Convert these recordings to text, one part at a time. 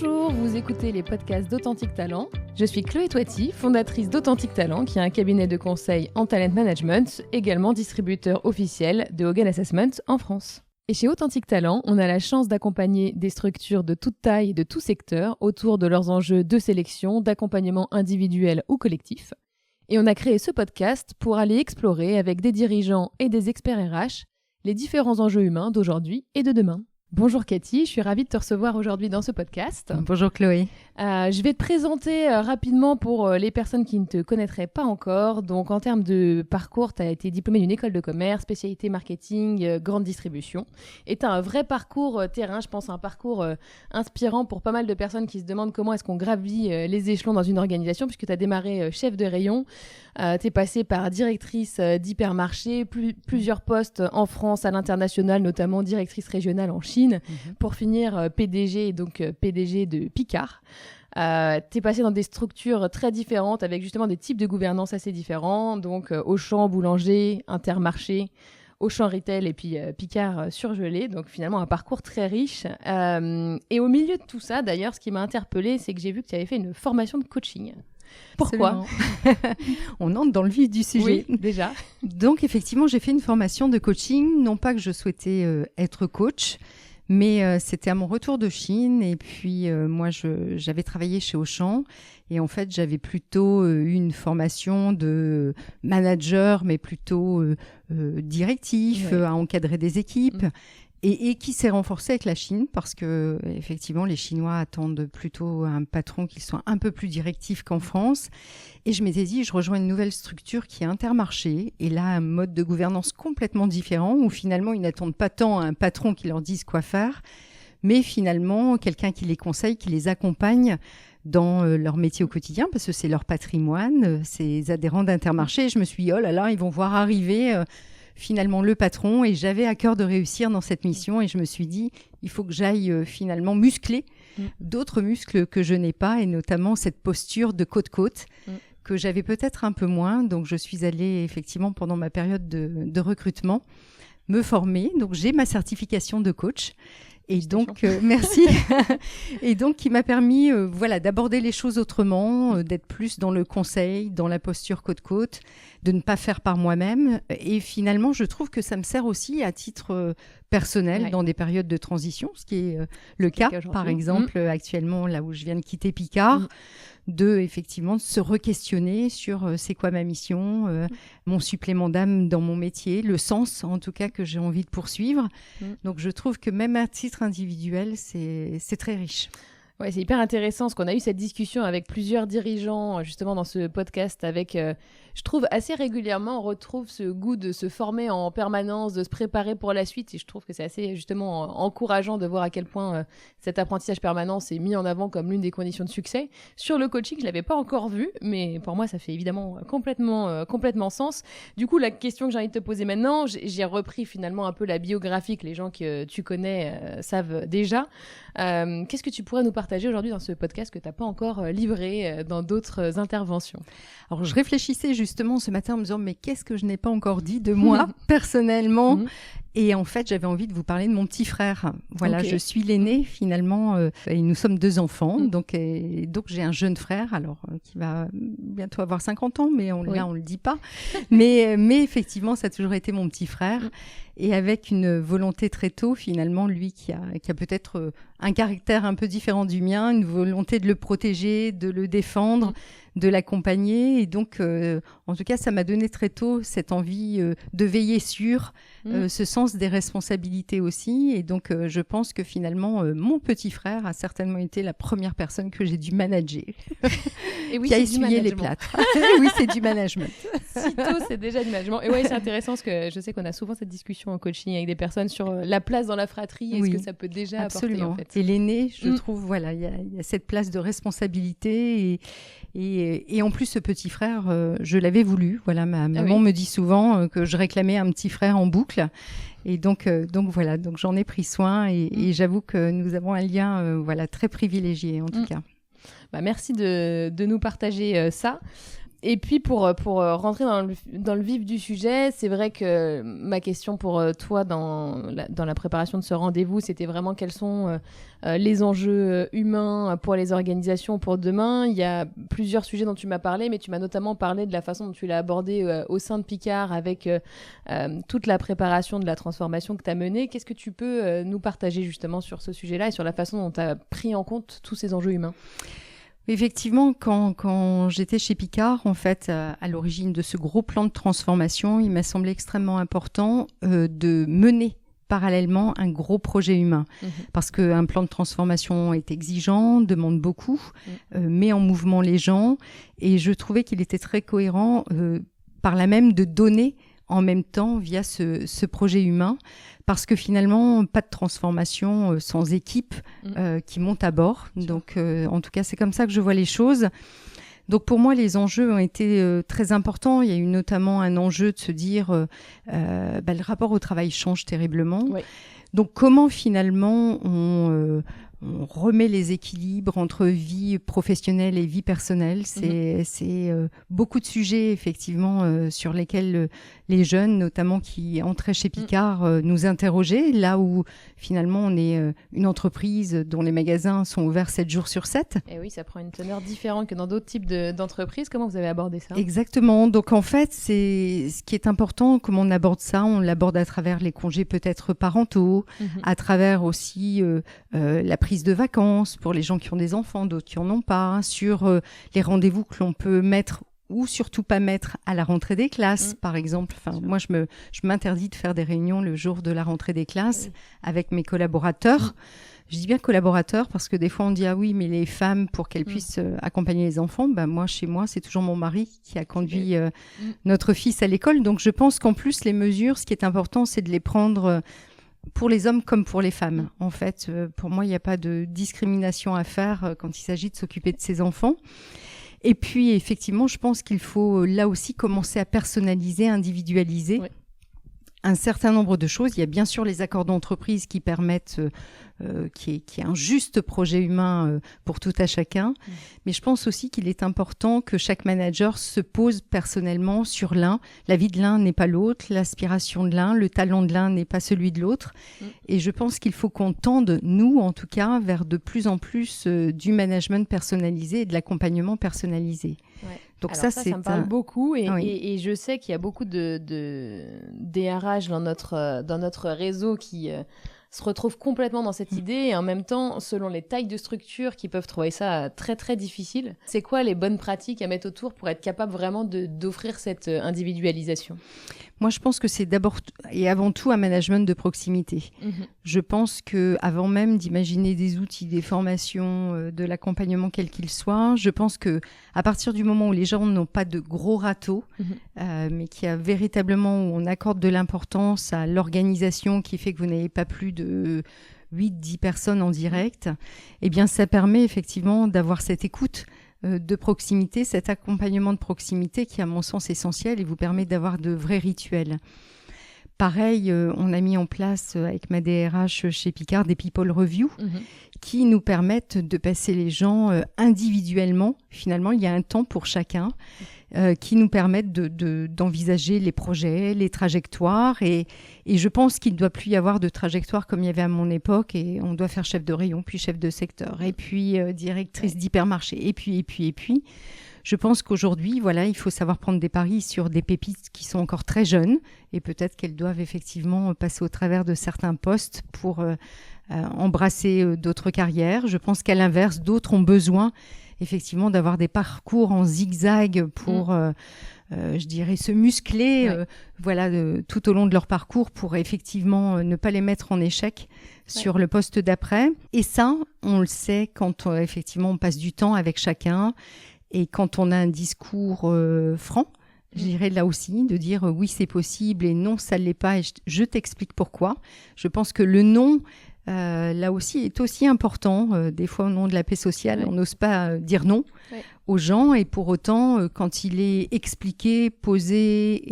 Bonjour, vous écoutez les podcasts d'Authentic Talent. Je suis Chloé Toiti, fondatrice d'Authentic Talent, qui est un cabinet de conseil en talent management, également distributeur officiel de Hogan Assessment en France. Et chez Authentic Talent, on a la chance d'accompagner des structures de toute taille et de tout secteur autour de leurs enjeux de sélection, d'accompagnement individuel ou collectif. Et on a créé ce podcast pour aller explorer avec des dirigeants et des experts RH les différents enjeux humains d'aujourd'hui et de demain. Bonjour Cathy, je suis ravie de te recevoir aujourd'hui dans ce podcast. Bonjour Chloé. Je vais te présenter rapidement pour les personnes qui ne te connaîtraient pas encore. Donc en termes de parcours, tu as été diplômée d'une école de commerce, spécialité marketing, grande distribution. Et tu as un vrai parcours terrain, je pense un parcours inspirant pour pas mal de personnes qui se demandent comment est-ce qu'on gravit les échelons dans une organisation, puisque tu as démarré chef de rayon, tu es passée par directrice d'hypermarché, plusieurs postes en France, à l'international, notamment directrice régionale en Chine, pour finir PDG, donc PDG de Picard. T'es passé dans des structures très différentes avec justement des types de gouvernance assez différents, donc Auchan, Boulanger, Intermarché, Auchan Retail et puis Picard surgelé, donc finalement un parcours très riche. Et au milieu de tout ça, d'ailleurs, ce qui m'a interpellée, c'est que j'ai vu que tu avais fait une formation de coaching. Pourquoi ? On entre dans le vif du sujet. Oui, déjà. Donc effectivement, j'ai fait une formation de coaching, non pas que je souhaitais être coach, mais c'était à mon retour de Chine et puis moi j'avais travaillé chez Auchan et en fait j'avais plutôt eu une formation de manager mais plutôt directif, à encadrer des équipes. Et qui s'est renforcée avec la Chine parce que effectivement les Chinois attendent plutôt un patron qui soit un peu plus directif qu'en France. Et je m'étais dit, je rejoins une nouvelle structure qui est Intermarché et là un mode de gouvernance complètement différent où finalement ils n'attendent pas tant un patron qui leur dise quoi faire, mais finalement quelqu'un qui les conseille, qui les accompagne dans leur métier au quotidien parce que c'est leur patrimoine, ces adhérents d'Intermarché. Et je me suis dit, oh là là, ils vont voir arriver finalement le patron et j'avais à cœur de réussir dans cette mission et je me suis dit il faut que j'aille finalement muscler d'autres muscles que je n'ai pas et notamment cette posture de côte-côte que j'avais peut-être un peu moins. Donc je suis allée effectivement pendant ma période de recrutement me former. Donc j'ai ma certification de coach. Et donc, merci. Et donc, qui m'a permis, d'aborder les choses autrement, d'être plus dans le conseil, dans la posture côte-côte, de ne pas faire par moi-même. Et finalement, je trouve que ça me sert aussi à titre personnel dans des périodes de transition, ce qui est le cas, par exemple, actuellement, là où je viens de quitter Picard. Effectivement, de se re-questionner sur c'est quoi ma mission, mon supplément d'âme dans mon métier, le sens en tout cas que j'ai envie de poursuivre. Donc je trouve que même à titre individuel, c'est très riche. Ouais, c'est hyper intéressant parce qu'on a eu cette discussion avec plusieurs dirigeants justement dans ce podcast avec, je trouve assez régulièrement, on retrouve ce goût de se former en permanence, de se préparer pour la suite et je trouve que c'est assez justement encourageant de voir à quel point cet apprentissage permanent est mis en avant comme l'une des conditions de succès. Sur le coaching, je l'avais pas encore vu, mais pour moi ça fait évidemment complètement sens. Du coup, la question que j'ai envie de te poser maintenant, j'ai repris finalement un peu la biographie que les gens que tu connais savent déjà. Qu'est-ce que tu pourrais nous partager aujourd'hui dans ce podcast que tu n'as pas encore livré dans d'autres interventions ? Alors, je réfléchissais justement ce matin en me disant, mais qu'est-ce que je n'ai pas encore dit de moi, personnellement ? Et en fait, j'avais envie de vous parler de mon petit frère. Voilà, je suis l'aînée finalement, et nous sommes 2 enfants. Donc j'ai un jeune frère, alors qui va bientôt avoir 50 ans, mais on le dit pas. mais effectivement, ça a toujours été mon petit frère. Et avec une volonté très tôt, finalement, lui qui a peut-être un caractère un peu différent du mien, une volonté de le protéger, de le défendre, de l'accompagner. Et donc, en tout cas, ça m'a donné très tôt cette envie de veiller sur ce sens des responsabilités aussi. Et donc, je pense que finalement, mon petit frère a certainement été la première personne que j'ai dû manager, et oui, qui a essuyé les plâtres. Oui, c'est du management. Si tôt, c'est déjà du management. Et ouais, c'est intéressant parce que je sais qu'on a souvent cette discussion en coaching avec des personnes sur la place dans la fratrie et ce que ça peut déjà apporter en fait. Et l'aîné, je trouve, il y a cette place de responsabilité et en plus, ce petit frère, je l'avais voulu. Voilà, ma maman me dit souvent que je réclamais un petit frère en boucle. Et donc voilà, donc j'en ai pris soin et j'avoue que nous avons un lien très privilégié en tout cas. Bah, merci de nous partager ça. Et puis pour rentrer dans le vif du sujet, c'est vrai que ma question pour toi dans la préparation de ce rendez-vous, c'était vraiment quels sont les enjeux humains pour les organisations pour demain. Il y a plusieurs sujets dont tu m'as parlé, mais tu m'as notamment parlé de la façon dont tu l'as abordé au sein de Picard avec toute la préparation de la transformation que tu as menée. Qu'est-ce que tu peux nous partager justement sur ce sujet-là et sur la façon dont tu as pris en compte tous ces enjeux humains? Effectivement, quand j'étais chez Picard, en fait, à l'origine de ce gros plan de transformation, il m'a semblé extrêmement important de mener parallèlement un gros projet humain. Parce qu'un plan de transformation est exigeant, demande beaucoup, met en mouvement les gens. Et je trouvais qu'il était très cohérent par là même de donner en même temps via ce projet humain. Parce que finalement, pas de transformation sans équipe qui monte à bord. Donc, en tout cas, c'est comme ça que je vois les choses. Donc, pour moi, les enjeux ont été très importants. Il y a eu notamment un enjeu de se dire le rapport au travail change terriblement. Oui. Donc, comment finalement on remet les équilibres entre vie professionnelle et vie personnelle. C'est beaucoup de sujets, effectivement, sur lesquels les jeunes, notamment qui entraient chez Picard, nous interrogeaient. Là où, finalement, on est une entreprise dont les magasins sont ouverts 7 jours sur 7. Et oui, ça prend une teneur différente que dans d'autres types d'entreprises. Comment vous avez abordé ça ? Exactement. Donc, en fait, c'est ce qui est important, comment on aborde ça. On l'aborde à travers les congés peut-être parentaux, à travers aussi la prise de vacances pour les gens qui ont des enfants, d'autres qui en ont pas, sur les rendez-vous que l'on peut mettre ou surtout pas mettre à la rentrée des classes, par exemple. Enfin, moi, je m'interdis de faire des réunions le jour de la rentrée des classes avec mes collaborateurs. Je dis bien collaborateurs parce que des fois on dit ah oui mais les femmes pour qu'elles puissent accompagner les enfants, moi chez moi c'est toujours mon mari qui a conduit notre fils à l'école. Donc je pense qu'en plus les mesures, ce qui est important, c'est de les prendre pour les hommes comme pour les femmes. En fait, pour moi, il n'y a pas de discrimination à faire quand il s'agit de s'occuper de ses enfants. Et puis, effectivement, je pense qu'il faut là aussi commencer à personnaliser, individualiser un certain nombre de choses. Il y a bien sûr les accords d'entreprise qui permettent qu'il y ait un juste projet humain pour tout à chacun. Mais je pense aussi qu'il est important que chaque manager se pose personnellement sur l'un. La vie de l'un n'est pas l'autre, l'aspiration de l'un, le talent de l'un n'est pas celui de l'autre. Et je pense qu'il faut qu'on tende, nous en tout cas, vers de plus en plus du management personnalisé et de l'accompagnement personnalisé. Ouais. Donc alors ça me parle beaucoup et je sais qu'il y a beaucoup de DRH dans notre réseau qui se retrouvent complètement dans cette idée et en même temps, selon les tailles de structure, qui peuvent trouver ça très très difficile. C'est quoi les bonnes pratiques à mettre autour pour être capable vraiment d'offrir cette individualisation ? Moi, je pense que c'est d'abord et avant tout un management de proximité. Je pense qu'avant même d'imaginer des outils, des formations, de l'accompagnement quel qu'il soit, je pense qu'à partir du moment où les gens n'ont pas de gros râteaux, mais qu'il y a véritablement où on accorde de l'importance à l'organisation qui fait que vous n'avez pas plus de 8-10 personnes en direct, eh bien ça permet effectivement d'avoir cette écoute de proximité, cet accompagnement de proximité qui, à mon sens, est essentiel et vous permet d'avoir de vrais rituels. Pareil, on a mis en place avec ma DRH chez Picard des People Review qui nous permettent de passer les gens individuellement. Finalement, il y a un temps pour chacun qui nous permettent d'envisager les projets, les trajectoires. Et je pense qu'il ne doit plus y avoir de trajectoire comme il y avait à mon époque. Et on doit faire chef de rayon, puis chef de secteur, et puis directrice d'hypermarché, et puis. Je pense qu'aujourd'hui, voilà, il faut savoir prendre des paris sur des pépites qui sont encore très jeunes et peut-être qu'elles doivent effectivement passer au travers de certains postes pour embrasser d'autres carrières. Je pense qu'à l'inverse, d'autres ont besoin effectivement d'avoir des parcours en zigzag pour, je dirais, se muscler tout au long de leur parcours pour effectivement ne pas les mettre en échec sur le poste d'après. Et ça, on le sait quand effectivement on passe du temps avec chacun. Et quand on a un discours franc, je dirais là aussi, de dire oui, c'est possible et non, ça ne l'est pas et je t'explique pourquoi. Je pense que le non, là aussi, est aussi important. Des fois, au nom de la paix sociale, on n'ose pas dire non aux gens, et pour autant, quand il est expliqué, posé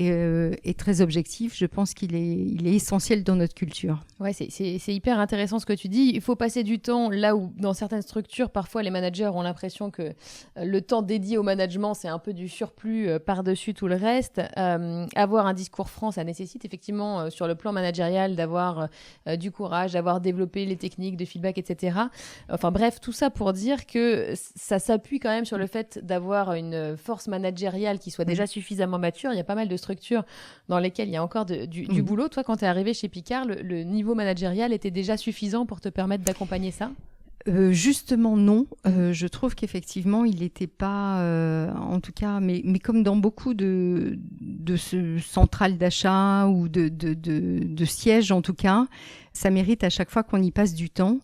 et très objectif, je pense qu'il il est essentiel dans notre culture. Ouais, c'est hyper intéressant ce que tu dis. Il faut passer du temps là où, dans certaines structures, parfois les managers ont l'impression que le temps dédié au management, c'est un peu du surplus par-dessus tout le reste. Avoir un discours franc, ça nécessite effectivement, sur le plan managérial, d'avoir du courage, d'avoir développé les techniques de feedback, etc. Enfin bref, tout ça pour dire que ça s'appuie quand même sur le fait d'avoir une force managériale qui soit déjà suffisamment mature. Il y a pas mal de structures dans lesquelles il y a encore du boulot. Toi, quand tu es arrivé chez Picard, le niveau managérial était déjà suffisant pour te permettre d'accompagner ça ? Justement non, je trouve qu'effectivement il n'était pas, en tout cas, mais comme dans beaucoup de centrales d'achat ou de sièges en tout cas, ça mérite à chaque fois qu'on y passe du temps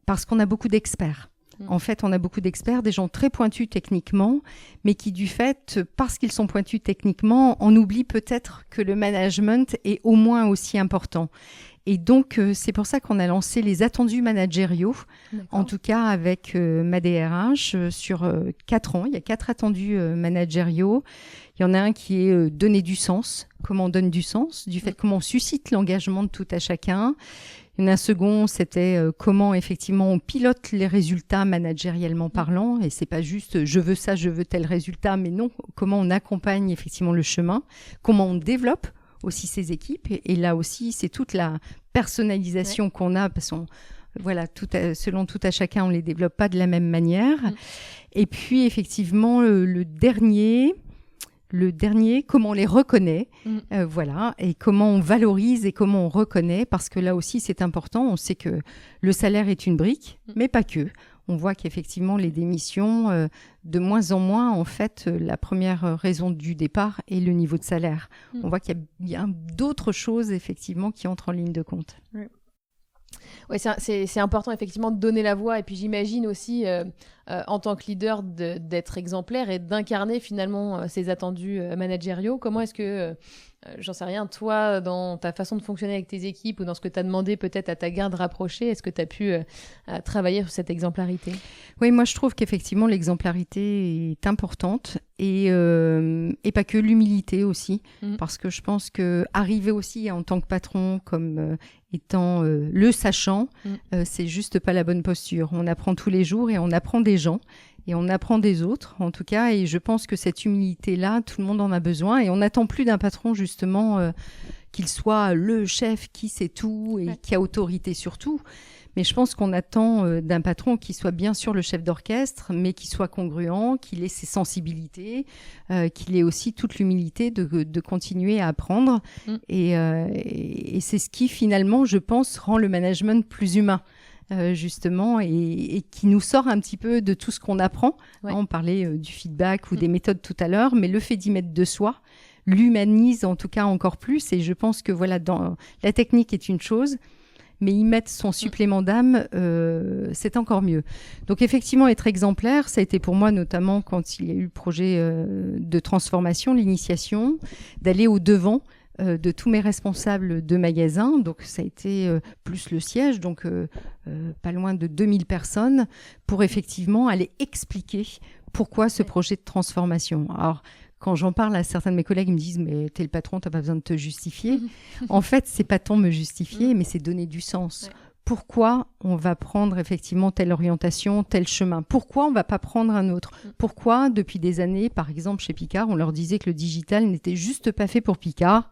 parce qu'on a beaucoup d'experts. En fait, on a beaucoup d'experts, des gens très pointus techniquement, mais qui du fait, parce qu'ils sont pointus techniquement, on oublie peut-être que le management est au moins aussi important. Et donc, c'est pour ça qu'on a lancé les attendus managériaux, en tout cas avec ma DRH, sur 4 ans. Il y a 4 attendus managériaux. Il y en a un qui est donner du sens, comment on donne du sens, du fait comment on suscite l'engagement de tout à chacun. Il y en a un second, c'était comment effectivement on pilote les résultats managériellement parlant, et c'est pas juste je veux ça, je veux tel résultat, mais non, comment on accompagne effectivement le chemin, comment on développe aussi ses équipes, et là aussi c'est toute la personnalisation qu'on a, parce qu'on voilà, selon tout à chacun, on les développe pas de la même manière. Et puis effectivement le dernier, comment on les reconnaît, voilà, et comment on valorise et comment on reconnaît, parce que là aussi c'est important. On sait que le salaire est une brique, mais pas que. On voit qu'effectivement les démissions, de moins en moins, en fait, la première raison du départ est le niveau de salaire. On voit qu'il y a d'autres choses effectivement qui entrent en ligne de compte. Ouais, c'est important effectivement de donner la voix, et puis j'imagine aussi en tant que leader d'être exemplaire et d'incarner finalement ces attendus managériaux. Comment est-ce que, j'en sais rien, toi, dans ta façon de fonctionner avec tes équipes ou dans ce que tu as demandé peut-être à ta garde rapprochée, est-ce que tu as pu travailler sur cette exemplarité ? Oui, moi je trouve qu'effectivement l'exemplarité est importante, et pas que l'humilité aussi, parce que je pense que arriver aussi en tant que patron comme étant le sachant, c'est juste pas la bonne posture. On apprend tous les jours, et on apprend des gens et on apprend des autres en tout cas, et je pense que cette humilité-là, tout le monde en a besoin, et on n'attend plus d'un patron justement qu'il soit le chef qui sait tout et qui a autorité sur tout. Mais je pense qu'on attend d'un patron qui soit bien sûr le chef d'orchestre, mais qui soit congruent, qu'il ait ses sensibilités, qu'il ait aussi toute l'humilité de continuer à apprendre. Et c'est ce qui, finalement, je pense, rend le management plus humain. Justement, et qui nous sort un petit peu de tout ce qu'on apprend. On parlait du feedback ou des méthodes tout à l'heure, mais le fait d'y mettre de soi l'humanise en tout cas encore plus. Et je pense que voilà, la technique est une chose, mais y mettre son supplément d'âme, c'est encore mieux. Donc effectivement, être exemplaire, ça a été pour moi notamment quand il y a eu le projet de transformation, l'initiation, d'aller au-devant de tous mes responsables de magasins. Donc ça a été plus le siège, donc pas loin de 2000 personnes, pour effectivement aller expliquer pourquoi ce projet de transformation. Alors, quand j'en parle à certains de mes collègues, ils me disent « mais t'es le patron, t'as pas besoin de te justifier ». En fait, c'est pas tant me justifier, mais c'est donner du sens. Pourquoi on va prendre effectivement telle orientation, tel chemin ? Pourquoi on va pas prendre un autre ? Pourquoi, depuis des années, par exemple chez Picard, on leur disait que le digital n'était juste pas fait pour Picard,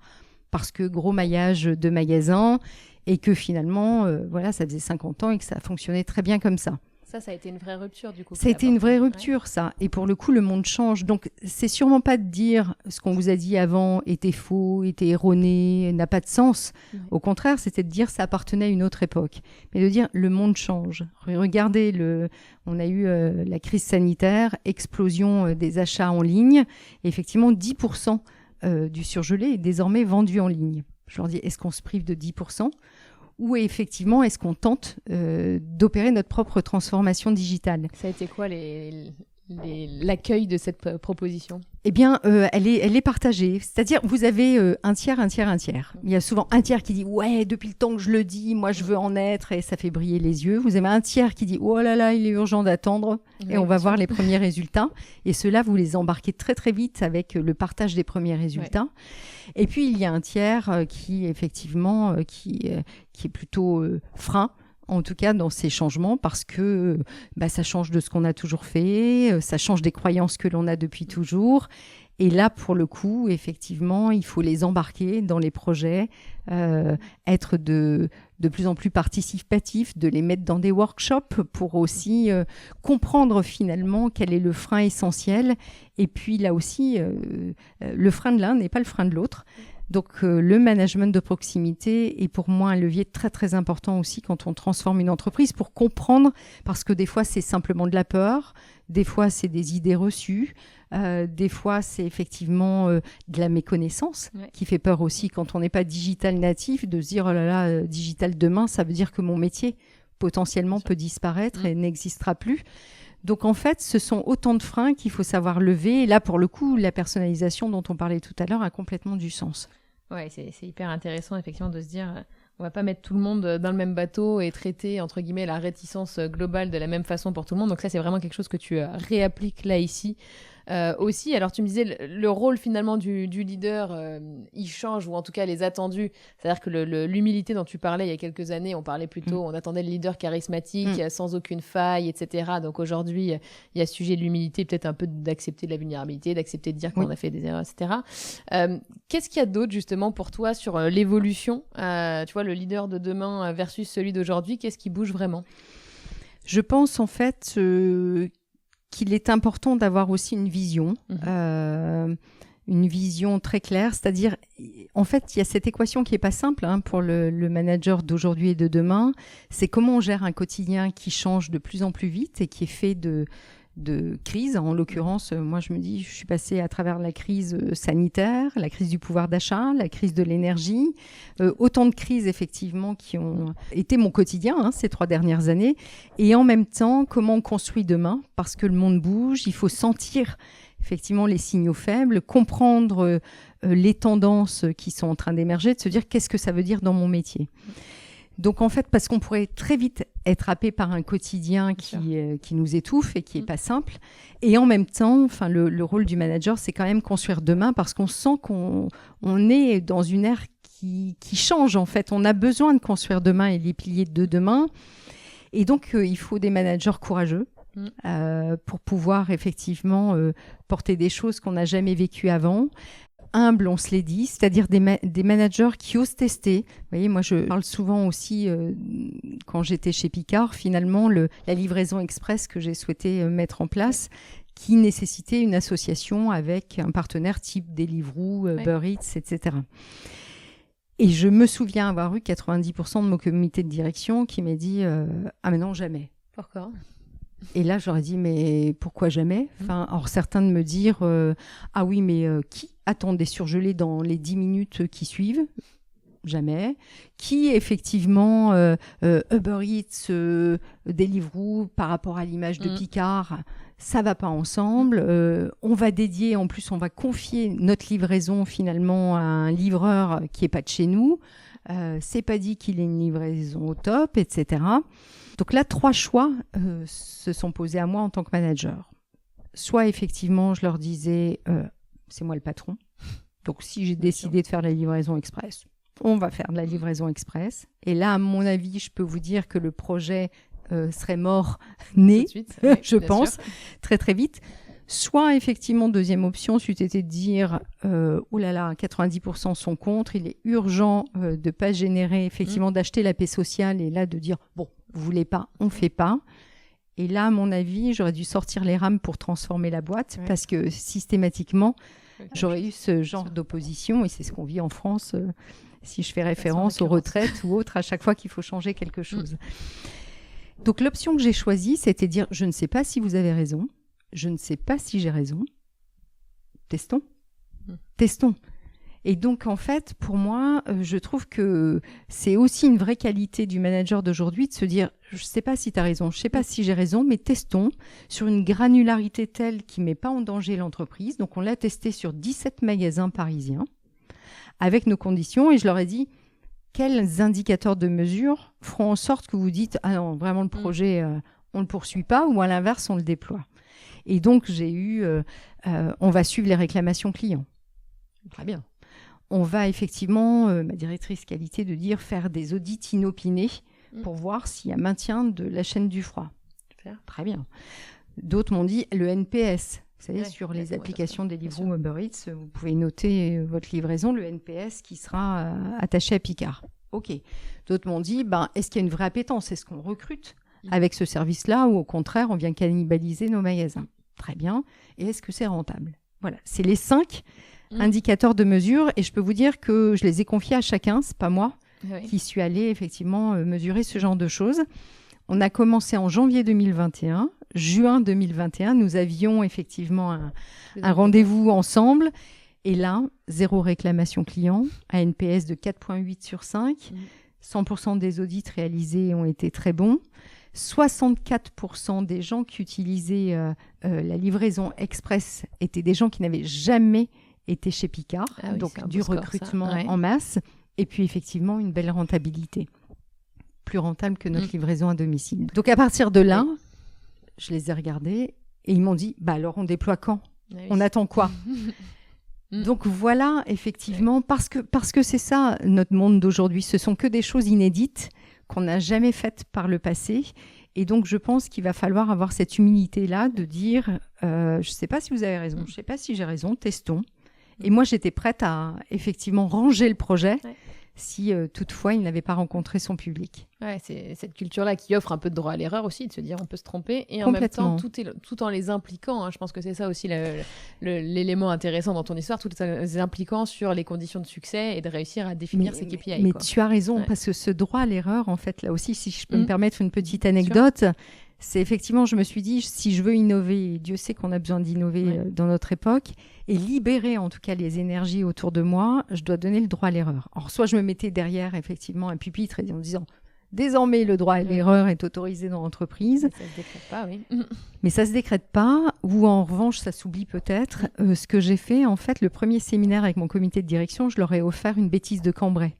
parce que gros maillage de magasins, et que finalement, voilà, ça faisait 50 ans et que ça fonctionnait très bien comme ça. Ça a été une vraie rupture du coup. Ça a été une vraie rupture, ça. Et pour le coup, le monde change. Donc, c'est sûrement pas de dire ce qu'on vous a dit avant était faux, était erroné, n'a pas de sens. Au contraire, c'était de dire ça appartenait à une autre époque. Mais de dire le monde change. Regardez, on a eu la crise sanitaire, explosion des achats en ligne. Et effectivement, 10% du surgelé est désormais vendu en ligne. Je leur dis, est-ce qu'on se prive de 10% ? Ou effectivement, est-ce qu'on tente d'opérer notre propre transformation digitale ? Ça a été quoi l'accueil de cette proposition ? Eh bien, elle est partagée. C'est-à-dire, vous avez un tiers, un tiers, un tiers. Il y a souvent un tiers qui dit « Ouais, depuis le temps que je le dis, moi, je veux en être » et ça fait briller les yeux. Vous avez un tiers qui dit « Oh là là, il est urgent d'attendre » et on va voir les premiers résultats. Et ceux-là, vous les embarquez très, très vite avec le partage des premiers résultats. Ouais. Et puis, il y a un tiers qui, effectivement, qui est plutôt frein. En tout cas, dans ces changements, parce que ça change de ce qu'on a toujours fait, ça change des croyances que l'on a depuis toujours. Et là, pour le coup, effectivement, il faut les embarquer dans les projets, être de plus en plus participatifs, de les mettre dans des workshops pour aussi comprendre finalement quel est le frein essentiel. Et puis là aussi, le frein de l'un n'est pas le frein de l'autre. Donc, le management de proximité est pour moi un levier très, très important aussi quand on transforme une entreprise pour comprendre, parce que des fois, c'est simplement de la peur, des fois, c'est des idées reçues, des fois, c'est effectivement de la méconnaissance qui fait peur aussi quand on n'est pas digital natif, de se dire « Oh là là, digital demain, ça veut dire que mon métier potentiellement peut disparaître et n'existera plus ». Donc, en fait, ce sont autant de freins qu'il faut savoir lever. Et là, pour le coup, la personnalisation dont on parlait tout à l'heure a complètement du sens. Ouais, c'est hyper intéressant, effectivement, de se dire on va pas mettre tout le monde dans le même bateau et traiter, entre guillemets, la réticence globale de la même façon pour tout le monde. Donc ça, c'est vraiment quelque chose que tu réappliques là, ici. Aussi, alors tu me disais le rôle finalement du leader, il change, ou en tout cas les attendus. C'est-à-dire que l'humilité dont tu parlais il y a quelques années, on parlait plutôt, on attendait le leader charismatique, sans aucune faille, etc. Donc aujourd'hui, il y a ce sujet de l'humilité, peut-être un peu d'accepter de la vulnérabilité, d'accepter de dire qu'on a fait des erreurs, etc. Qu'est-ce qu'il y a d'autre justement pour toi sur l'évolution, tu vois, le leader de demain versus celui d'aujourd'hui, qu'est-ce qui bouge vraiment ? Je pense en fait qu'il est important d'avoir aussi une vision, une vision très claire. C'est-à-dire, en fait, il y a cette équation qui n'est pas simple pour le manager d'aujourd'hui et de demain. C'est comment on gère un quotidien qui change de plus en plus vite et qui est fait de crise. En l'occurrence, moi, je me dis, je suis passée à travers la crise sanitaire, la crise du pouvoir d'achat, la crise de l'énergie, autant de crises, effectivement, qui ont été mon quotidien ces 3 dernières années. Et en même temps, comment on construit demain ? Parce que le monde bouge, il faut sentir effectivement les signaux faibles, comprendre les tendances qui sont en train d'émerger, de se dire qu'est-ce que ça veut dire dans mon métier ? Donc en fait, parce qu'on pourrait très vite être happé par un quotidien qui nous étouffe et qui n'est pas simple. Et en même temps, le rôle du manager, c'est quand même construire demain, parce qu'on sent qu'on est dans une ère qui change en fait. On a besoin de construire demain et les piliers de demain. Et donc, il faut des managers courageux pour pouvoir effectivement porter des choses qu'on n'a jamais vécues avant. Humble, on se l'est dit, c'est-à-dire des managers qui osent tester. Vous voyez, moi, je parle souvent aussi, quand j'étais chez Picard, finalement, la livraison express que j'ai souhaité mettre en place, qui nécessitait une association avec un partenaire type Deliveroo, Uber Eats, etc. Et je me souviens avoir eu 90% de mon comité de direction qui m'a dit « Ah mais non, jamais ». Pourquoi ? Et là, j'aurais dit, mais pourquoi jamais ? Alors, certains de me dire, ah oui, mais qui attend des surgelés dans les 10 minutes qui suivent ? Jamais. Qui, effectivement, Uber Eats, Deliveroo, par rapport à l'image de Picard, ça va pas ensemble. On va dédier, en plus, on va confier notre livraison, finalement, à un livreur qui est pas de chez nous. C'est pas dit qu'il ait une livraison au top, etc. Donc là, 3 choix se sont posés à moi en tant que manager. Soit effectivement, je leur disais, c'est moi le patron. Donc si j'ai décidé de faire la livraison express, on va faire de la livraison express. Et là, à mon avis, je peux vous dire que le projet serait mort-né, je pense, très très vite. Soit effectivement, deuxième option, c'eût été de dire oh là là, 90% sont contre, il est urgent de ne pas générer, effectivement, d'acheter la paix sociale, et là de dire bon, vous voulez pas, on fait pas. Et là, à mon avis, j'aurais dû sortir les rames pour transformer la boîte, parce que systématiquement, j'aurais eu ce genre d'opposition, et c'est ce qu'on vit en France, si je fais référence aux retraites ou autres, à chaque fois qu'il faut changer quelque chose. Donc l'option que j'ai choisie, c'était de dire je ne sais pas si vous avez raison. Je ne sais pas si j'ai raison. Testons. Testons. Et donc, en fait, pour moi, je trouve que c'est aussi une vraie qualité du manager d'aujourd'hui de se dire, je ne sais pas si tu as raison, je ne sais pas si j'ai raison, mais testons sur une granularité telle qui ne met pas en danger l'entreprise. Donc, on l'a testé sur 17 magasins parisiens avec nos conditions et je leur ai dit, quels indicateurs de mesure feront en sorte que vous dites, ah non, vraiment le projet, on ne le poursuit pas ou à l'inverse, on le déploie. Et donc, j'ai eu, on va suivre les réclamations clients. Très bien. On va effectivement, ma directrice qualité, de dire faire des audits inopinés pour voir s'il y a maintien de la chaîne du froid. Super. Très bien. D'autres m'ont dit le NPS. Vous savez, sur les applications Deliveroo ou Uber Eats, vous pouvez noter votre livraison, le NPS qui sera attaché à Picard. OK. D'autres m'ont dit, est-ce qu'il y a une vraie appétence ? Est-ce qu'on recrute avec ce service-là ou au contraire, on vient cannibaliser nos magasins ? Très bien. Et est-ce que c'est rentable ? Voilà. C'est les 5 indicateurs de mesure et je peux vous dire que je les ai confiés à chacun, c'est pas moi qui suis allée effectivement mesurer ce genre de choses. On a commencé en janvier 2021, juin 2021, nous avions effectivement un rendez-vous ensemble et là, 0 réclamation client, un NPS de 4,8 sur 5, 100% des audits réalisés ont été très bons. 64% des gens qui utilisaient la livraison express étaient des gens qui n'avaient jamais été chez Picard, donc du recrutement en masse, et puis effectivement une belle rentabilité, plus rentable que notre livraison à domicile. Donc à partir de là, je les ai regardés et ils m'ont dit, alors on déploie quand ? On attend quoi ? Donc voilà, effectivement, parce que c'est ça notre monde d'aujourd'hui, ce sont que des choses inédites qu'on n'a jamais faites par le passé. Et donc, je pense qu'il va falloir avoir cette humilité-là de dire, je ne sais pas si vous avez raison, je ne sais pas si j'ai raison, testons. Et moi, j'étais prête à effectivement ranger le projet si toutefois il n'avait pas rencontré son public. Ouais, c'est cette culture-là qui offre un peu de droit à l'erreur aussi, de se dire on peut se tromper et en même temps tout en les impliquant. Je pense que c'est ça aussi l'élément intéressant dans ton histoire, tout en les impliquant sur les conditions de succès et de réussir à définir ses KPI. Mais tu as raison, parce que ce droit à l'erreur, en fait, là aussi, si je peux me permettre une petite anecdote, c'est effectivement, je me suis dit, si je veux innover, Dieu sait qu'on a besoin d'innover dans notre époque, et libérer en tout cas les énergies autour de moi, je dois donner le droit à l'erreur. Alors, soit je me mettais derrière effectivement un pupitre en disant, désormais le droit à l'erreur est autorisé dans l'entreprise. Mais ça se décrète pas, oui. Mais ça se décrète pas, ou en revanche, ça s'oublie peut-être. Ce que j'ai fait, en fait, le premier séminaire avec mon comité de direction, je leur ai offert une bêtise de Cambrai.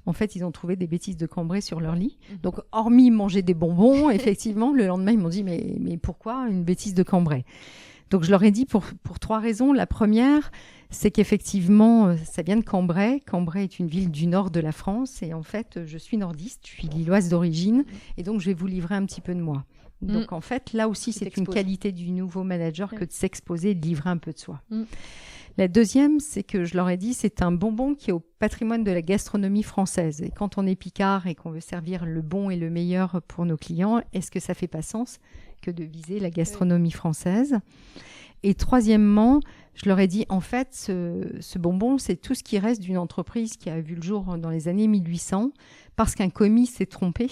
En fait, ils ont trouvé des bêtises de Cambrai sur leur lit. Donc, hormis manger des bonbons, effectivement, le lendemain, ils m'ont dit, mais pourquoi une bêtise de Cambrai ? Donc, je leur ai dit pour 3 raisons. La première, c'est qu'effectivement, ça vient de Cambrai. Cambrai est une ville du nord de la France. Et en fait, je suis nordiste, je suis lilloise d'origine. Et donc, je vais vous livrer un petit peu de moi. Donc, en fait, là aussi, c'est une qualité du nouveau manager que de s'exposer et de livrer un peu de soi. La deuxième, c'est que je leur ai dit, c'est un bonbon qui est au patrimoine de la gastronomie française. Et quand on est Picard et qu'on veut servir le bon et le meilleur pour nos clients, est-ce que ça fait pas sens que de viser la gastronomie française ? Et troisièmement, je leur ai dit, en fait, ce bonbon, c'est tout ce qui reste d'une entreprise qui a vu le jour dans les années 1800, parce qu'un commis s'est trompé,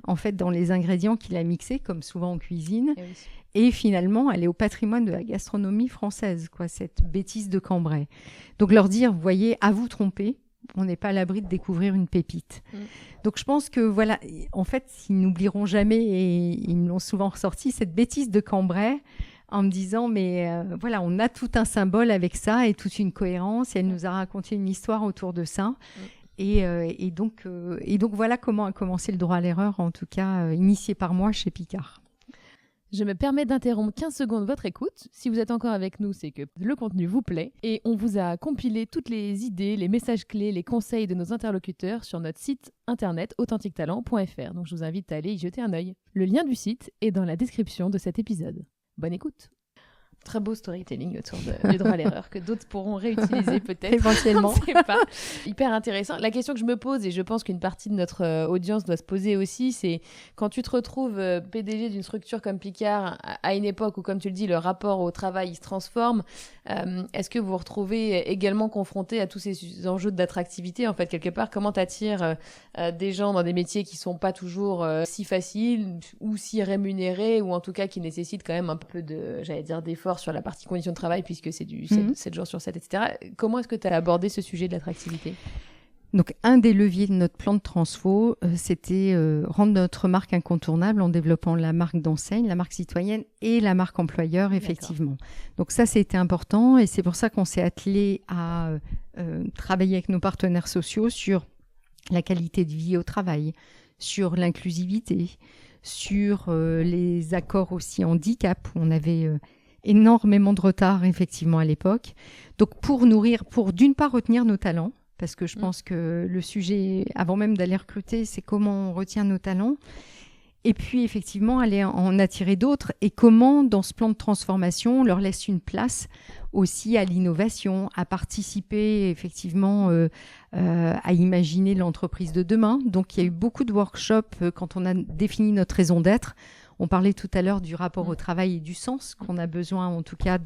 en fait, dans les ingrédients qu'il a mixés, comme souvent en cuisine. Et finalement, elle est au patrimoine de la gastronomie française, cette bêtise de Cambrai. Donc, leur dire, vous voyez, à vous tromper, on n'est pas à l'abri de découvrir une pépite. Donc, je pense que, voilà, en fait, ils n'oublieront jamais, et ils me l'ont souvent ressorti, cette bêtise de Cambrai, en me disant, mais voilà, on a tout un symbole avec ça et toute une cohérence, et elle nous a raconté une histoire autour de ça. Et donc, voilà comment a commencé le droit à l'erreur, en tout cas, initié par moi chez Picard. Je me permets d'interrompre 15 secondes votre écoute. Si vous êtes encore avec nous, c'est que le contenu vous plaît. Et on vous a compilé toutes les idées, les messages clés, les conseils de nos interlocuteurs sur notre site internet authentiquetalent.fr. Donc je vous invite à aller y jeter un œil. Le lien du site est dans la description de cet épisode. Bonne écoute. Très beau storytelling autour du droit à l'erreur que d'autres pourront réutiliser peut-être. Éventuellement. On ne sait pas. Hyper intéressant. La question que je me pose, et je pense qu'une partie de notre audience doit se poser aussi, c'est quand tu te retrouves PDG d'une structure comme Picard à une époque où, comme tu le dis, le rapport au travail il se transforme, est-ce que vous vous retrouvez également confronté à tous ces enjeux d'attractivité en fait, quelque part? Comment t'attires des gens dans des métiers qui sont pas toujours si faciles ou si rémunérés, ou en tout cas qui nécessitent quand même un peu de, j'allais dire, d'effort fort sur la partie conditions de travail, puisque c'est du 7 jours sur 7, etc. Comment est-ce que tu as abordé ce sujet de l'attractivité ? Donc, un des leviers de notre plan de transfo, c'était rendre notre marque incontournable en développant la marque d'enseigne, la marque citoyenne et la marque employeur, effectivement. D'accord. Donc ça, c'était important et c'est pour ça qu'on s'est attelé à travailler avec nos partenaires sociaux sur la qualité de vie au travail, sur l'inclusivité, sur les accords aussi handicap. On avait énormément de retard, effectivement, à l'époque. Donc, pour d'une part, retenir nos talents, parce que je pense que le sujet, avant même d'aller recruter, c'est comment on retient nos talents. Et puis, effectivement, aller en attirer d'autres. Et comment, dans ce plan de transformation, on leur laisse une place aussi à l'innovation, à participer, effectivement, à imaginer l'entreprise de demain. Donc, il y a eu beaucoup de workshops quand on a défini notre raison d'être. On parlait tout à l'heure du rapport au travail et du sens qu'on a besoin, en tout cas,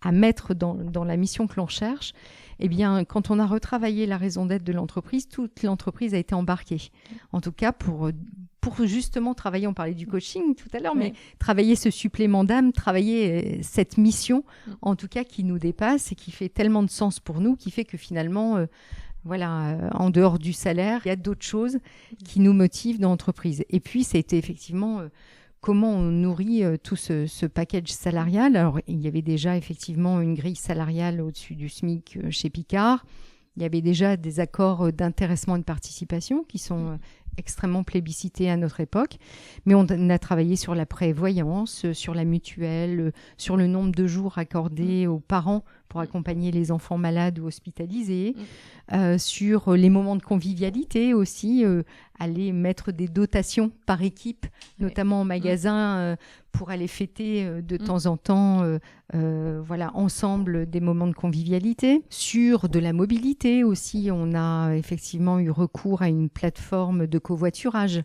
à mettre dans la mission que l'on cherche. Eh bien, quand on a retravaillé la raison d'être de l'entreprise, toute l'entreprise a été embarquée. En tout cas, pour justement travailler, on parlait du coaching tout à l'heure, mais travailler ce supplément d'âme, travailler cette mission, en tout cas, qui nous dépasse et qui fait tellement de sens pour nous, qui fait que finalement, en dehors du salaire, il y a d'autres choses qui nous motivent dans l'entreprise. Et puis, ça a été effectivement... comment on nourrit tout ce package salarial. Alors, il y avait déjà effectivement une grille salariale au-dessus du SMIC chez Picard. Il y avait déjà des accords d'intéressement et de participation qui sont extrêmement plébiscités à notre époque. Mais on a travaillé sur la prévoyance, sur la mutuelle, sur le nombre de jours accordés aux parents pour accompagner les enfants malades ou hospitalisés, sur les moments de convivialité aussi, aller mettre des dotations par équipe, notamment en magasin, pour aller fêter de temps en temps, ensemble des moments de convivialité. Sur de la mobilité aussi, on a effectivement eu recours à une plateforme de covoiturage,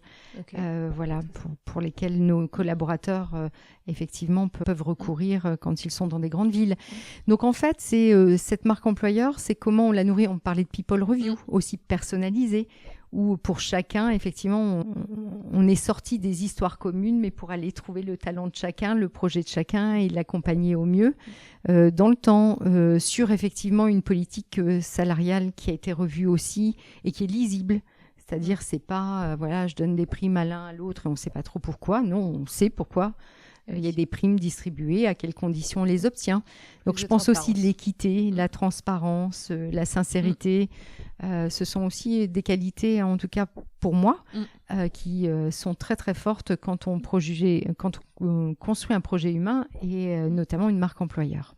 pour lesquelles nos collaborateurs effectivement peuvent recourir quand ils sont dans des grandes villes. Donc en fait, c'est cette marque employeur, c'est comment on la nourrit. On parlait de People Review, aussi personnalisé, où pour chacun, effectivement, on est sorti des histoires communes, mais pour aller trouver le talent de chacun, le projet de chacun et l'accompagner au mieux dans le temps, sur effectivement une politique salariale qui a été revue aussi et qui est lisible. C'est-à-dire, c'est pas, je donne des primes à l'un, à l'autre et on ne sait pas trop pourquoi. Non, on sait pourquoi. Il y a des primes distribuées, à quelles conditions on les obtient. Donc, je pense aussi de l'équité, la transparence, la sincérité. Ce sont aussi des qualités, en tout cas pour moi, qui sont très, très fortes quand on construit un projet humain et notamment une marque employeur.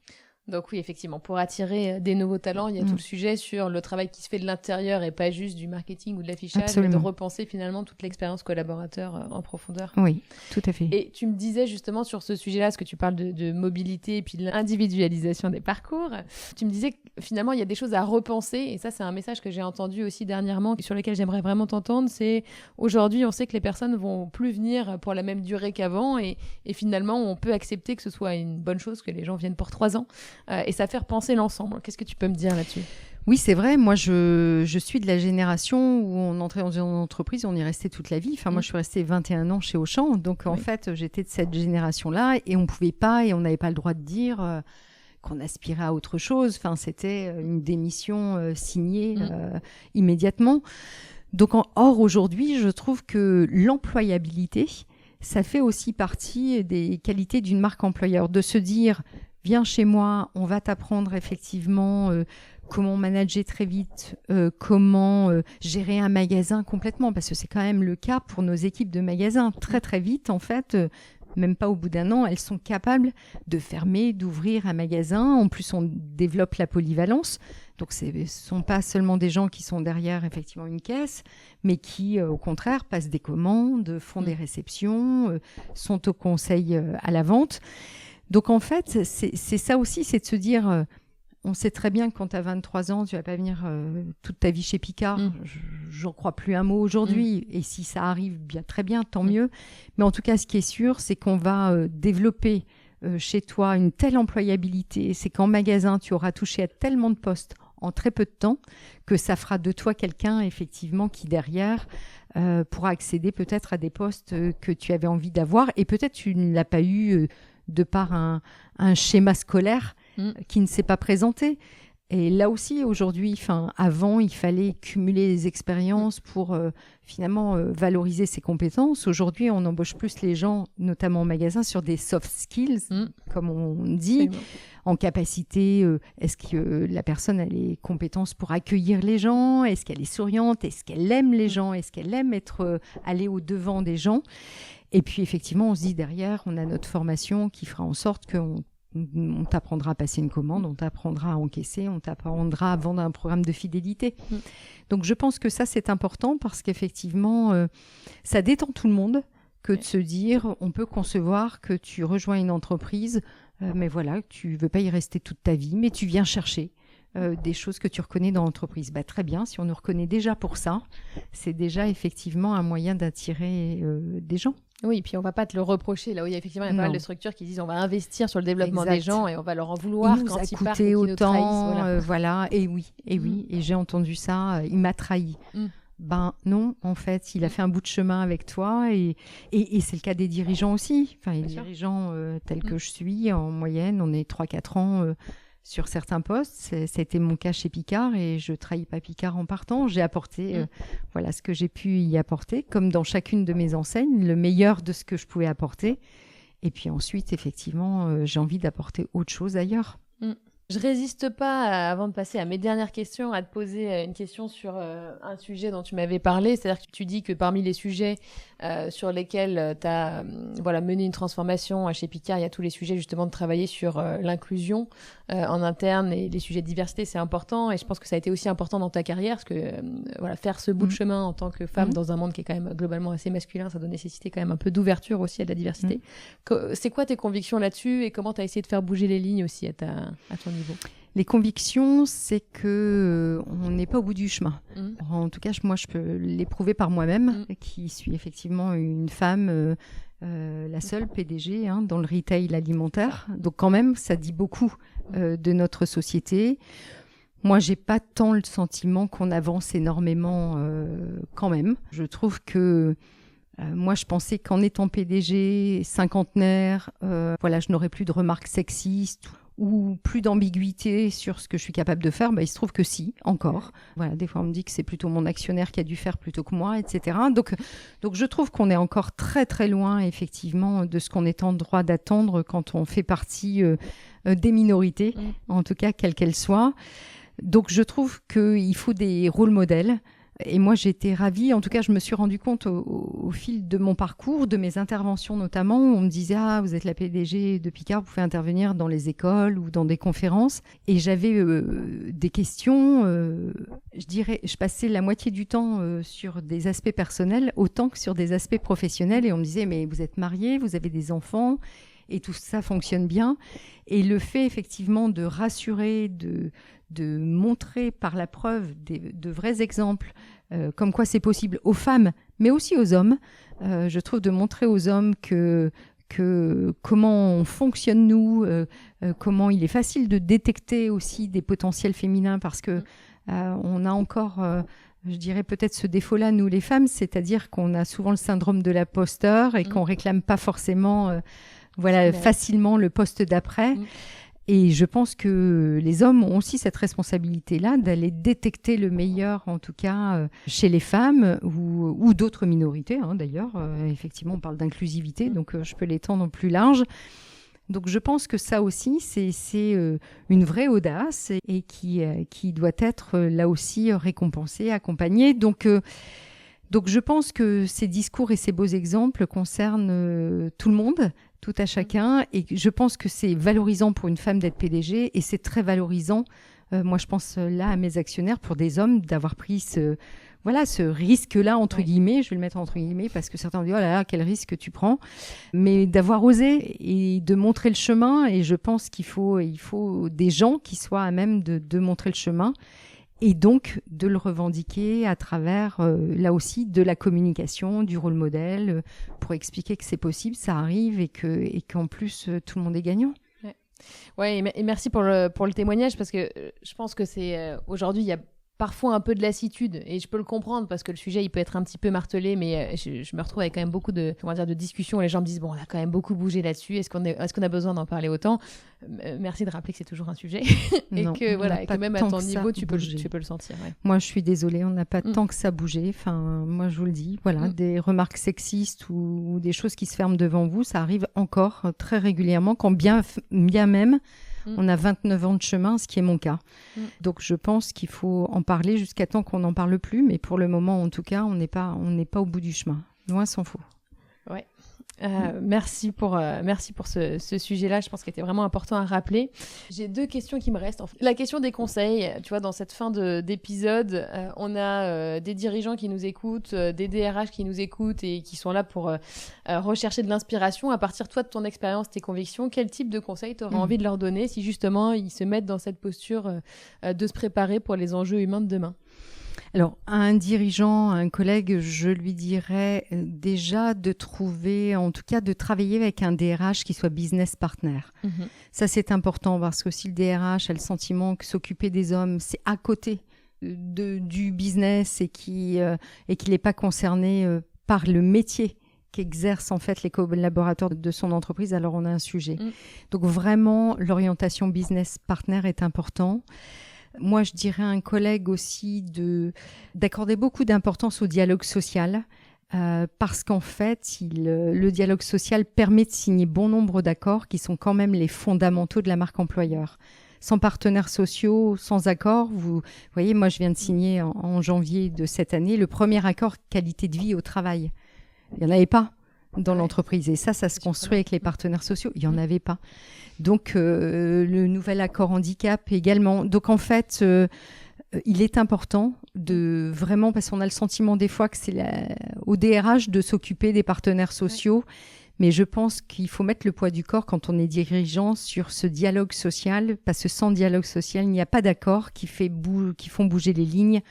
Donc oui, effectivement, pour attirer des nouveaux talents, il y a tout le sujet sur le travail qui se fait de l'intérieur et pas juste du marketing ou de l'affichage, Absolument. mais de repenser finalement toute l'expérience collaborateur en profondeur. Oui, tout à fait. Et tu me disais justement sur ce sujet-là, parce que tu parles de mobilité et puis de l'individualisation des parcours, tu me disais que finalement, il y a des choses à repenser, et ça, c'est un message que j'ai entendu aussi dernièrement, sur lequel j'aimerais vraiment t'entendre, c'est aujourd'hui, on sait que les personnes vont plus venir pour la même durée qu'avant, et finalement, on peut accepter que ce soit une bonne chose que les gens viennent pour 3 ans. Et ça fait repenser l'ensemble. Qu'est-ce que tu peux me dire là-dessus ? Oui, c'est vrai. Moi, je suis de la génération où on entrait dans une entreprise, on y restait toute la vie. Enfin, moi, je suis restée 21 ans chez Auchan. Donc, en fait, j'étais de cette génération-là et on ne pouvait pas et on n'avait pas le droit de dire qu'on aspirait à autre chose. Enfin, c'était une démission signée immédiatement. Donc, or, aujourd'hui, je trouve que l'employabilité, ça fait aussi partie des qualités d'une marque employeur. De se dire... Viens chez moi, on va t'apprendre effectivement comment manager très vite, comment gérer un magasin complètement, parce que c'est quand même le cas pour nos équipes de magasins. Très très vite, en fait, même pas au bout d'un an, elles sont capables de fermer, d'ouvrir un magasin. En plus, on développe la polyvalence. Donc, ce ne sont pas seulement des gens qui sont derrière effectivement une caisse, mais qui, au contraire, passent des commandes, font des réceptions, sont au conseil à la vente. Donc, en fait, c'est ça aussi, c'est de se dire, on sait très bien que quand tu as 23 ans, tu ne vas pas venir toute ta vie chez Picard. J'en crois plus un mot aujourd'hui. Et si ça arrive, bien, très bien, tant mieux. Mais en tout cas, ce qui est sûr, c'est qu'on va développer chez toi une telle employabilité. C'est qu'en magasin, tu auras touché à tellement de postes en très peu de temps que ça fera de toi quelqu'un, effectivement, qui derrière pourra accéder peut-être à des postes que tu avais envie d'avoir. Et peut-être tu ne l'as pas eu de par un schéma scolaire qui ne s'est pas présenté. Et là aussi, aujourd'hui, avant, il fallait cumuler les expériences pour finalement valoriser ses compétences. Aujourd'hui, on embauche plus les gens, notamment en magasin, sur des soft skills, comme on dit, en capacité. Est-ce que la personne a les compétences pour accueillir les gens? Est-ce qu'elle est souriante? Est-ce qu'elle aime les gens? Est-ce qu'elle aime aller au-devant des gens? Et puis, effectivement, on se dit derrière, on a notre formation qui fera en sorte qu'on t'apprendra à passer une commande, on t'apprendra à encaisser, on t'apprendra à vendre un programme de fidélité. Donc, je pense que ça, c'est important parce qu'effectivement, ça détend tout le monde que de se dire, on peut concevoir que tu rejoins une entreprise, mais voilà, tu veux pas y rester toute ta vie, mais tu viens chercher des choses que tu reconnais dans l'entreprise. Très bien, si on nous reconnaît déjà pour ça, c'est déjà effectivement un moyen d'attirer des gens. Oui, et puis on va pas te le reprocher. Là où il y a effectivement pas mal de structures qui disent on va investir sur le développement des gens et on va leur en vouloir quand ils partent et qu'ils nous trahissent. Voilà. Et oui, et j'ai entendu ça, il m'a trahi. Non, en fait, il a fait un bout de chemin avec toi et c'est le cas des dirigeants aussi. Les dirigeants tels que je suis, en moyenne, on est 3-4 ans sur certains postes. Ça a été mon cas chez Picard et je trahis pas Picard en partant. J'ai apporté ce que j'ai pu y apporter, comme dans chacune de mes enseignes, le meilleur de ce que je pouvais apporter. Et puis ensuite, effectivement, j'ai envie d'apporter autre chose ailleurs. Je résiste pas, avant de passer à mes dernières questions, à te poser une question sur un sujet dont tu m'avais parlé. C'est-à-dire que tu dis que parmi les sujets sur lesquels tu as mené une transformation chez Picard, il y a tous les sujets justement de travailler sur l'inclusion en interne et les sujets de diversité, c'est important. Et je pense que ça a été aussi important dans ta carrière parce que faire ce bout de chemin en tant que femme dans un monde qui est quand même globalement assez masculin, ça doit nécessiter quand même un peu on aussi à de la diversité. C'est quoi tes convictions là-dessus et comment tu as essayé de faire bouger les lignes aussi à ton niveau? Les convictions, c'est que on n'est pas au bout du chemin. En tout cas, moi, je peux l'éprouver par moi-même, qui suis effectivement une femme, la seule PDG dans le retail alimentaire. Donc quand même, ça dit beaucoup de notre société. Moi, j'ai pas tant le sentiment qu'on avance énormément quand même. Je trouve que moi, je pensais qu'en étant PDG, cinquantenaire, je n'aurais plus de remarques sexistes ou plus d'ambiguïté sur ce que je suis capable de faire. Il se trouve que si, encore. Des fois, on me dit que c'est plutôt mon actionnaire qui a dû faire plutôt que moi, etc. Donc je trouve qu'on est encore très, très loin, effectivement, de ce qu'on est en droit d'attendre quand on fait partie des minorités, en tout cas, quelles qu'elles soient. Donc, je trouve qu'il faut des rôles modèles. Et moi, j'ai été ravie. En tout cas, je me suis rendu compte au fil de mon parcours, de mes interventions notamment, où on me disait « Ah, vous êtes la PDG de Picard, vous pouvez intervenir dans les écoles ou dans des conférences. » Et j'avais des questions. Je passais la moitié du temps sur des aspects personnels, autant que sur des aspects professionnels. Et on me disait « Mais vous êtes mariée, vous avez des enfants ?» Et tout ça fonctionne bien. Et le fait, effectivement, de rassurer, de montrer par la preuve de vrais exemples, comme quoi c'est possible aux femmes, mais aussi aux hommes. Je trouve de montrer aux hommes que comment on fonctionne nous, comment il est facile de détecter aussi des potentiels féminins, parce que on a encore... je dirais peut-être ce défaut-là, nous les femmes, c'est-à-dire qu'on a souvent le syndrome de l'imposteur et qu'on réclame pas forcément facilement le poste d'après. Et je pense que les hommes ont aussi cette responsabilité-là d'aller détecter le meilleur, en tout cas, chez les femmes ou d'autres minorités, d'ailleurs. Effectivement, on parle d'inclusivité, donc je peux l'étendre plus large. Donc je pense que ça aussi, c'est une vraie audace et qui doit être là aussi récompensée, accompagnée. Donc je pense que ces discours et ces beaux exemples concernent tout le monde, tout à chacun. Et je pense que c'est valorisant pour une femme d'être PDG et c'est très valorisant. Moi, je pense là à mes actionnaires, pour des hommes, d'avoir pris ce risque-là, entre guillemets. Je vais le mettre entre guillemets parce que certains vont dire « Oh là là, quel risque tu prends ?» Mais d'avoir osé et de montrer le chemin. Et je pense qu'il faut des gens qui soient à même de montrer le chemin. Et donc, de le revendiquer à travers, là aussi, de la communication, du rôle modèle, pour expliquer que c'est possible, ça arrive et qu'en plus, tout le monde est gagnant. Ouais, et merci pour le témoignage, parce que je pense que c'est aujourd'hui, il y a parfois un peu de lassitude, et je peux le comprendre parce que le sujet il peut être un petit peu martelé, mais je me retrouve avec quand même beaucoup de discussions où les gens me disent bon, on a quand même beaucoup bougé là-dessus, est-ce qu'on a besoin d'en parler autant? Merci de rappeler que c'est toujours un sujet et Non, que voilà, et que même à ton niveau tu peux le sentir. Ouais. Moi je suis désolée, on n'a pas tant que ça bougé. Enfin, moi je vous le dis, voilà, des remarques sexistes ou des choses qui se ferment devant vous, ça arrive encore très régulièrement, quand bien même on a 29 ans de chemin, ce qui est mon cas. Donc je pense qu'il faut en parler jusqu'à temps qu'on n'en parle plus, mais pour le moment en tout cas, on n'est pas au bout du chemin. Loin s'en faut. Ouais. Merci pour ce sujet-là, je pense qu'il était vraiment important à rappeler. J'ai 2 questions qui me restent. La question des conseils, tu vois, dans cette fin d'épisode, on a des dirigeants qui nous écoutent, des DRH qui nous écoutent et qui sont là pour rechercher de l'inspiration. À partir, toi, de ton expérience, tes convictions, quel type de conseils tu aurais envie de leur donner si justement ils se mettent dans cette posture de se préparer pour les enjeux humains de demain? Alors, à un dirigeant, à un collègue, je lui dirais déjà de trouver, en tout cas de travailler avec un DRH qui soit business partner. Ça, c'est important parce que si le DRH a le sentiment que s'occuper des hommes, c'est à côté du business et qu'il n'est pas concerné par le métier qu'exercent en fait les collaborateurs de son entreprise, alors on a un sujet. Donc vraiment, l'orientation business partner est important. Moi, je dirais à un collègue aussi d'accorder beaucoup d'importance au dialogue social parce qu'en fait, le dialogue social permet de signer bon nombre d'accords qui sont quand même les fondamentaux de la marque employeur. Sans partenaires sociaux, sans accords, vous voyez, moi, je viens de signer en janvier de cette année le premier accord qualité de vie au travail. Il n'y en avait pas dans l'entreprise. Et ça se construit avec les partenaires sociaux. Il n'y en avait pas. Donc, le nouvel accord handicap également. Donc, en fait, il est important de vraiment, parce qu'on a le sentiment des fois que c'est au DRH de s'occuper des partenaires sociaux. Mais je pense qu'il faut mettre le poids du corps quand on est dirigeant sur ce dialogue social, parce que sans dialogue social, il n'y a pas d'accord qui font bouger les lignes.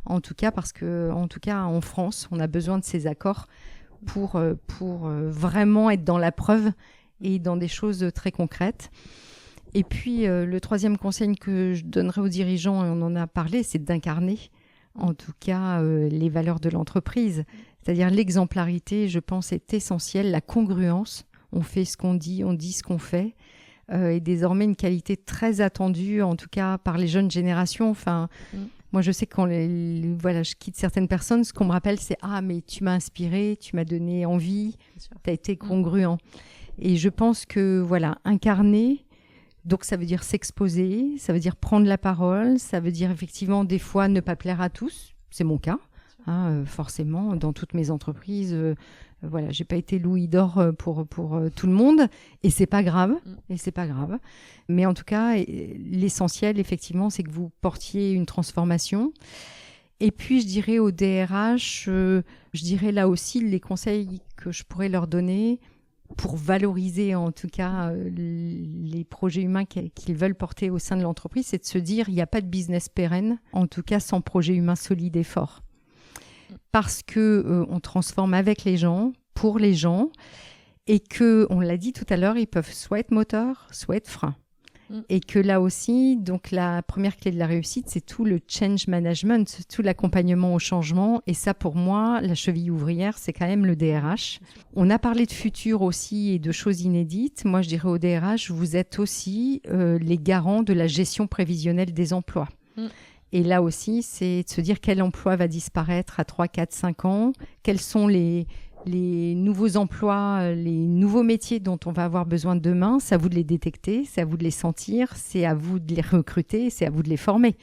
En tout cas, parce que, en tout cas, en France, on a besoin de ces accords pour vraiment être dans la preuve et dans des choses très concrètes. Et puis, le troisième conseil que je donnerais aux dirigeants, et on en a parlé, c'est d'incarner, en tout cas, les valeurs de l'entreprise. C'est-à-dire l'exemplarité, je pense, est essentielle. La congruence, on fait ce qu'on dit, on dit ce qu'on fait, est désormais une qualité très attendue, en tout cas par les jeunes générations. Enfin, moi, je sais que quand je quitte certaines personnes, ce qu'on me rappelle, c'est « Ah, mais tu m'as inspiré, tu m'as donné envie, tu as été congruent. » Et je pense que, voilà, incarner, donc ça veut dire s'exposer, ça veut dire prendre la parole, ça veut dire effectivement des fois ne pas plaire à tous. C'est mon cas. Forcément, dans toutes mes entreprises, voilà, j'ai pas été louis d'or pour tout le monde, et c'est pas grave, Mais en tout cas, l'essentiel, effectivement, c'est que vous portiez une transformation. Et puis, je dirais au DRH, je dirais là aussi les conseils que je pourrais leur donner pour valoriser, en tout cas, les projets humains qu'ils veulent porter au sein de l'entreprise, c'est de se dire il n'y a pas de business pérenne, en tout cas sans projet humain solide et fort. Parce que on transforme avec les gens, pour les gens, et que, on l'a dit tout à l'heure, ils peuvent soit être moteurs, soit être freins. Et que là aussi, donc la première clé de la réussite, c'est tout le change management, tout l'accompagnement au changement. Et ça, pour moi, la cheville ouvrière, c'est quand même le DRH. On a parlé de futur aussi et de choses inédites. Moi, je dirais au DRH, vous êtes aussi les garants de la gestion prévisionnelle des emplois. Et là aussi, c'est de se dire quel emploi va disparaître à 3, 4, 5 ans, quels sont les nouveaux emplois, les nouveaux métiers dont on va avoir besoin demain. C'est à vous de les détecter, c'est à vous de les sentir, c'est à vous de les recruter, c'est à vous de les former.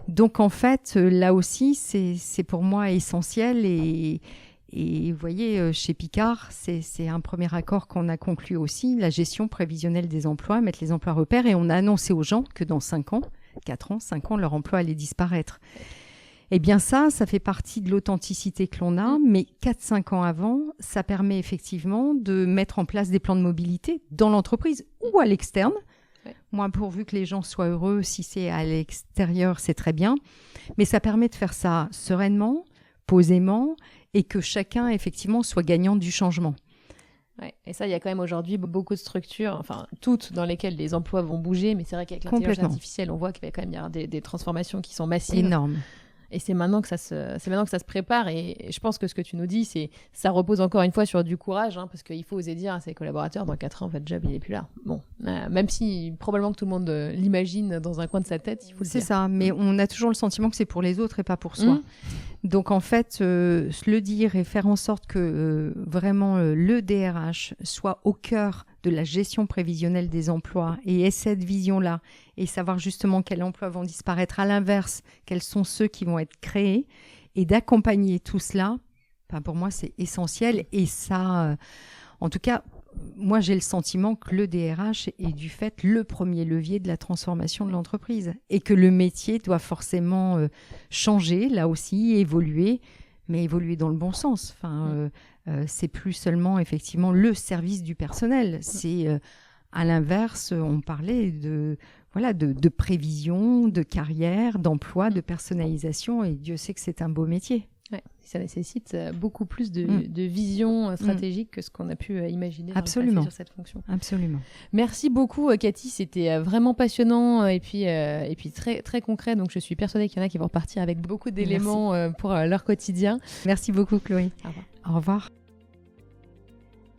Donc en fait, là aussi, c'est pour moi essentiel. Et vous voyez, chez Picard, c'est un premier accord qu'on a conclu aussi, la gestion prévisionnelle des emplois, mettre les emplois repères. Et on a annoncé aux gens que dans 5 ans, 4 ans, 5 ans, leur emploi allait disparaître. Eh bien ça fait partie de l'authenticité que l'on a, mais 4-5 ans avant, ça permet effectivement de mettre en place des plans de mobilité dans l'entreprise ou à l'externe. Ouais. Moi, pourvu que les gens soient heureux, si c'est à l'extérieur, c'est très bien. Mais ça permet de faire ça sereinement, posément, et que chacun, effectivement, soit gagnant du changement. Ouais. Et ça, il y a quand même aujourd'hui beaucoup de structures, enfin toutes, dans lesquelles les emplois vont bouger, mais c'est vrai qu'avec l'intelligence artificielle, on voit qu'il va quand même y avoir des transformations qui sont massives. Énorme. Et c'est maintenant que ça se prépare. Et je pense que ce que tu nous dis, ça repose encore une fois sur du courage, hein, parce qu'il faut oser dire à ses collaborateurs, dans 4 ans, votre job, il n'est plus là. Bon, même si probablement que tout le monde l'imagine dans un coin de sa tête, il faut le dire. C'est ça, mais on a toujours le sentiment que c'est pour les autres et pas pour soi. Donc en fait, le dire et faire en sorte que vraiment le DRH soit au cœur de la gestion prévisionnelle des emplois et ait cette vision-là et savoir justement quels emplois vont disparaître, à l'inverse, quels sont ceux qui vont être créés et d'accompagner tout cela, pour moi c'est essentiel et ça, en tout cas, moi j'ai le sentiment que le DRH est du fait le premier levier de la transformation de l'entreprise et que le métier doit forcément changer, là aussi, évoluer, mais évoluer dans le bon sens. C'est plus seulement effectivement le service du personnel. C'est à l'inverse, on parlait de prévision, de carrière, d'emploi, de personnalisation, et Dieu sait que c'est un beau métier. Ouais, ça nécessite beaucoup plus de vision stratégique que ce qu'on a pu imaginer Absolument. sur cette fonction. Absolument. Merci beaucoup Cathy, c'était vraiment passionnant et puis très, très concret, donc je suis persuadée qu'il y en a qui vont repartir avec beaucoup d'éléments pour leur quotidien. Merci beaucoup Chloé. Au revoir. Au revoir.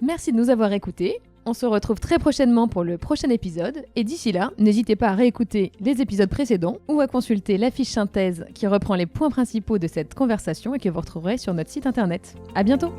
Merci de nous avoir écoutés. On se retrouve très prochainement pour le prochain épisode. Et d'ici là, n'hésitez pas à réécouter les épisodes précédents ou à consulter la fiche synthèse qui reprend les points principaux de cette conversation et que vous retrouverez sur notre site internet. À bientôt!